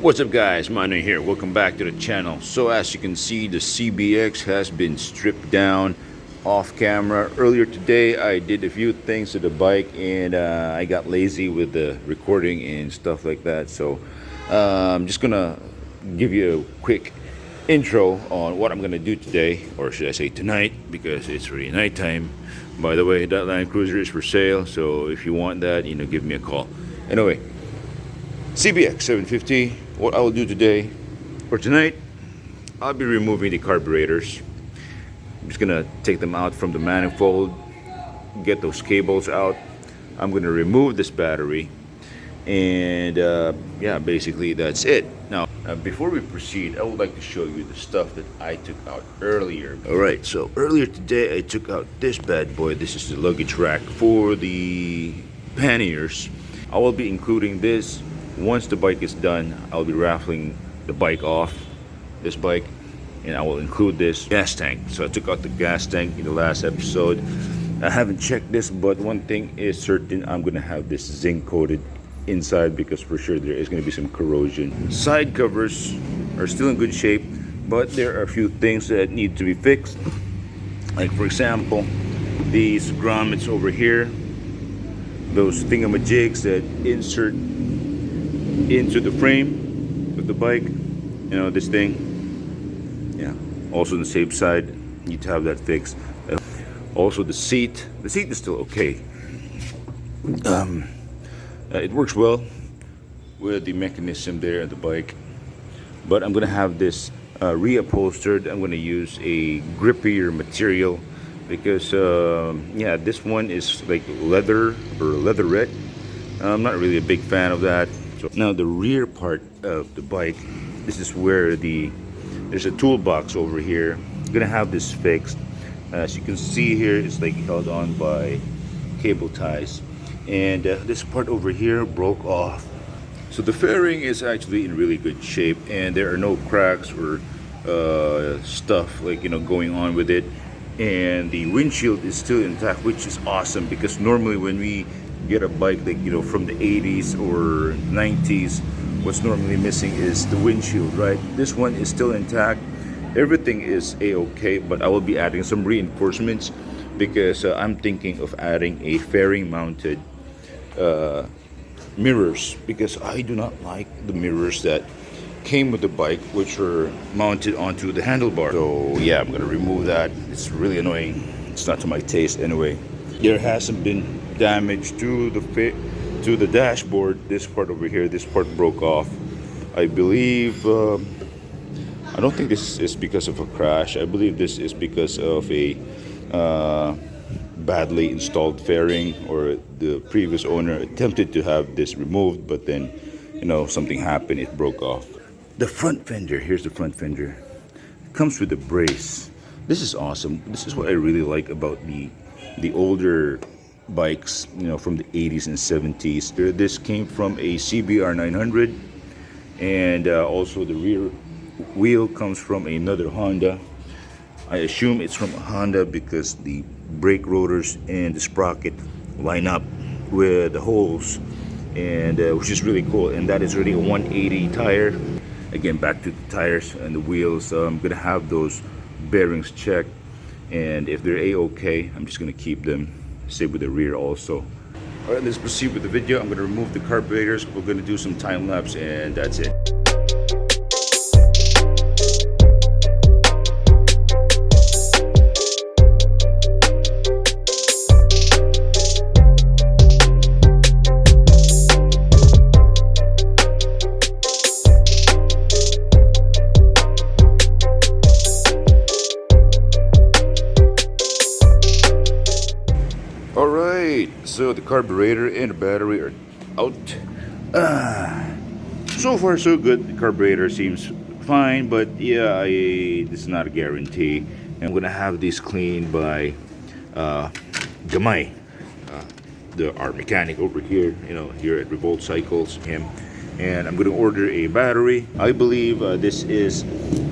What's up guys, Manoy here. Welcome back to the channel. So as you can see, the CBX has been stripped down off camera. Earlier today I did a few things to the bike and I got lazy with the recording and stuff like that. So I'm just gonna give you a quick intro on what I'm gonna do today, or should I say tonight, because it's already nighttime. By the way, that Land Cruiser is for sale, so if you want that, give me a call. Anyway, CBX750. What I will do today, or tonight, I'll be removing the carburetors. I'm just gonna take them out from the manifold, get those cables out. I'm gonna remove this battery, and yeah, basically that's it. Now, before we proceed, I would like to show you the stuff that I took out earlier. Alright, so earlier today I took out this bad boy. This is the luggage rack for the panniers. I will be including this. Once the bike is done, I'll be raffling the bike off, this bike, and I will include this gas tank. So I took out the gas tank in the last episode. I haven't checked this, but one thing is certain, I'm gonna have this zinc coated inside because for sure there is gonna be some corrosion. Side covers are still in good shape, but there are a few things that need to be fixed. Like for example, these grommets over here, those thingamajigs that insert into the frame of the bike, this thing, yeah, also on the safe side, need to have that fixed. Also the seat is still okay. It works well with the mechanism there at the bike, but I'm gonna have this reupholstered. I'm gonna use a grippier material because yeah, this one is like leather or leatherette. I'm not really a big fan of that. So now the rear part of the bike, this is where there's a toolbox over here. I'm gonna have this fixed. As you can see here, it's like held on by cable ties, and this part over here broke off. So the fairing is actually in really good shape, and there are no cracks or stuff like going on with it. And the windshield is still intact, which is awesome, because normally when we get a bike like from the 80s or 90s, what's normally missing is the windshield, right? This one is still intact. Everything is a-okay, but I will be adding some reinforcements because I'm thinking of adding a fairing mounted mirrors, because I do not like the mirrors that came with the bike, which were mounted onto the handlebar. So yeah, I'm gonna remove that. It's really annoying. It's not to my taste anyway. There hasn't been damage to the dashboard. This part over here, this part broke off. I believe I don't think this is because of a crash. I believe this is because of a badly installed fairing, or the previous owner attempted to have this removed, but then something happened, it broke off. The front fender, here's the front fender. It comes with a brace. This is awesome. This is what I really like about the older bikes, from the 80s and 70s. This came from a CBR 900, and also the rear wheel comes from another Honda. I assume it's from a Honda because the brake rotors and the sprocket line up with the holes, and which is really cool. And that is really a 180 tire. Again, back to the tires and the wheels. I'm gonna have those bearings checked, and if they're a-okay, I'm just gonna keep them. Same with the rear also. All right, let's proceed with the video. I'm gonna remove the carburetors. We're gonna do some time lapse, and that's it. Alright, so the carburetor and the battery are out. So far so good. The carburetor seems fine, but yeah, this is not a guarantee. I'm gonna have these cleaned by Gamay, our mechanic over here, here at Revolt Cycles, him. And I'm gonna order a battery. I believe this is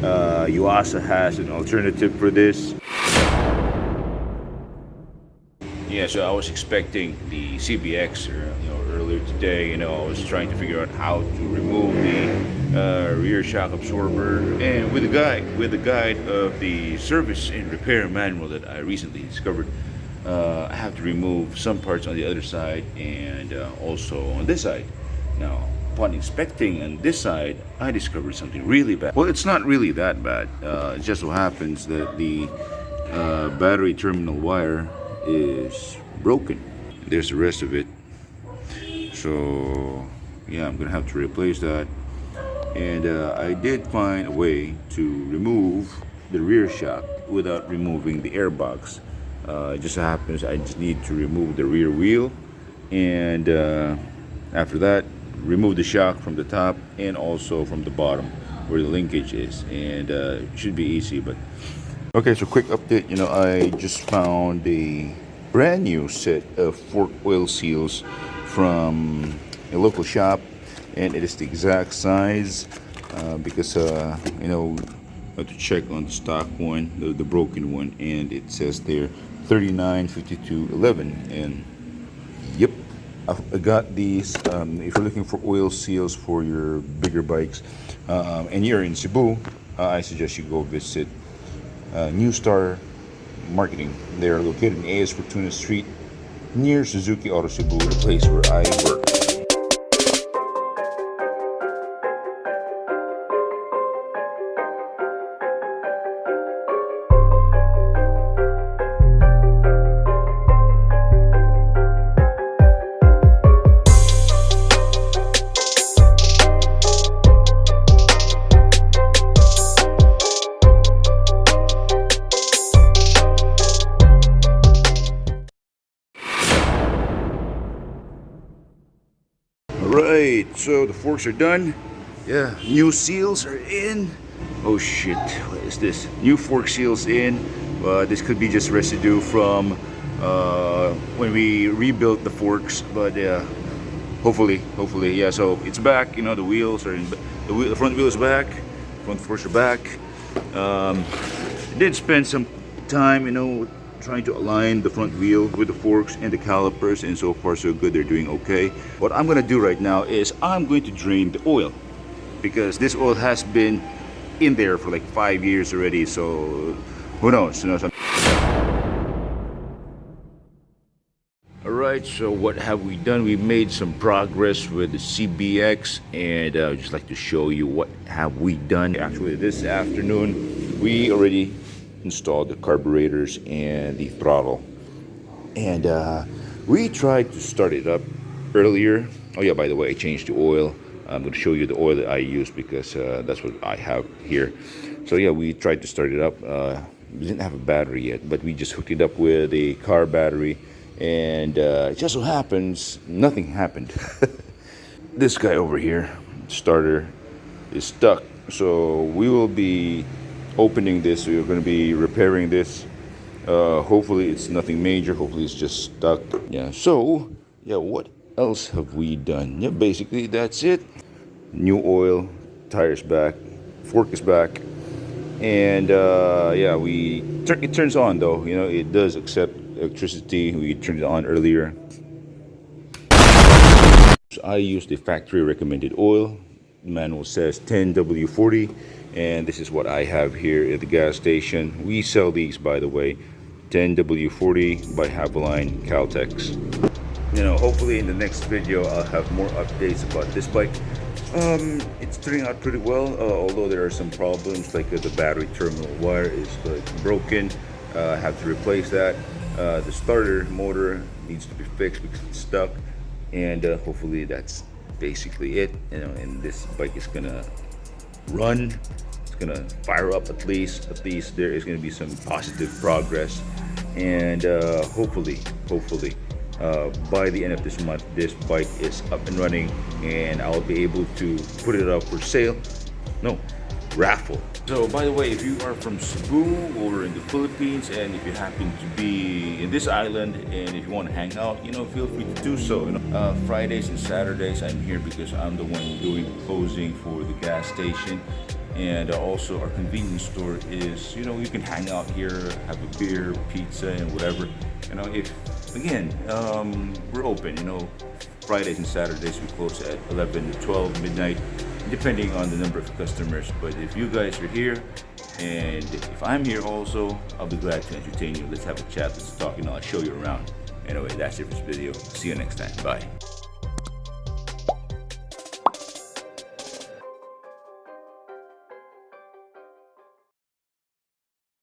Yuasa has an alternative for this. Yeah, so I was expecting the CBX earlier today. I was trying to figure out how to remove rear shock absorber, and with the guide of the service and repair manual that I recently discovered, I have to remove some parts on the other side and also on this side. Now, upon inspecting on this side, I discovered something really bad. Well, it's not really that bad. It just so happens that the battery terminal wire is broken. There's the rest of it. So yeah, I'm gonna have to replace that. And I did find a way to remove the rear shock without removing the airbox. It just so happens I just need to remove the rear wheel, and after that, remove the shock from the top and also from the bottom where the linkage is, and it should be easy. But okay, so quick update. I just found a brand new set of fork oil seals from a local shop, and it is the exact size because I have to check on the stock one, the broken one, and it says there 395211, and yep, I got these. If you're looking for oil seals for your bigger bikes and you're in Cebu, I suggest you go visit New Star Marketing. They're located in AS Fortuna Street near Suzuki Auto Cebu, the place where I work. Alright, so the forks are done. Yeah, new seals are in. Oh shit, what is this? New fork seals in. This could be just residue from when we rebuilt the forks, but yeah, hopefully, yeah. So it's back. The wheels are in. The front wheel is back. Front forks are back. Did spend some time, trying to align the front wheel with the forks and the calipers, and so far so good. They're doing okay. What I'm gonna do right now is I'm going to drain the oil, because this oil has been in there for like 5 years already, so who knows, Alright, so what have we done? We made some progress with the CBX, and I'd just like to show you what have we done. Actually, this afternoon we already installed the carburetors and the throttle, and we tried to start it up earlier. Oh yeah, by the way, I changed the oil. I'm going to show you the oil that I use, because that's what I have here. So yeah, we tried to start it up. We didn't have a battery yet, but we just hooked it up with a car battery, and it just so happens nothing happened. This guy over here, starter, is stuck, so we will be opening this. We're going to be repairing this. Hopefully it's nothing major. Hopefully it's just stuck. Yeah, so yeah, what else have we done? Yeah, basically that's it. New oil, tires back, fork is back, and yeah, it turns on though. It does accept electricity. We turned it on earlier. So I use the factory recommended oil. The manual says 10W40, and this is what I have here at the gas station. We sell these, by the way, 10W40 by Haveline Caltex. Hopefully in the next video I'll have more updates about this bike. It's turning out pretty well, although there are some problems, like the battery terminal wire is broken. I have to replace that. The starter motor needs to be fixed because it's stuck, and hopefully that's basically it. And this bike is gonna run. It's gonna fire up at least. There is gonna be some positive progress, and hopefully by the end of this month, this bike is up and running, and I'll be able to put it up for sale. No, raffle. So by the way, if you are from Cebu or in the Philippines, and if you happen to be in this island, and if you want to hang out, feel free to do so. Fridays and Saturdays I'm here because I'm the one doing closing for the gas station, and also our convenience store is, you can hang out here, have a beer, pizza, and whatever. If again, we're open. Fridays and Saturdays we close at 11 to 12 midnight. depending on the number of customers. But if you guys are here, and if I'm here also, I'll be glad to entertain you. Let's have a chat, let's talk, and I'll show you around. Anyway, that's it for this video. See you next time. Bye.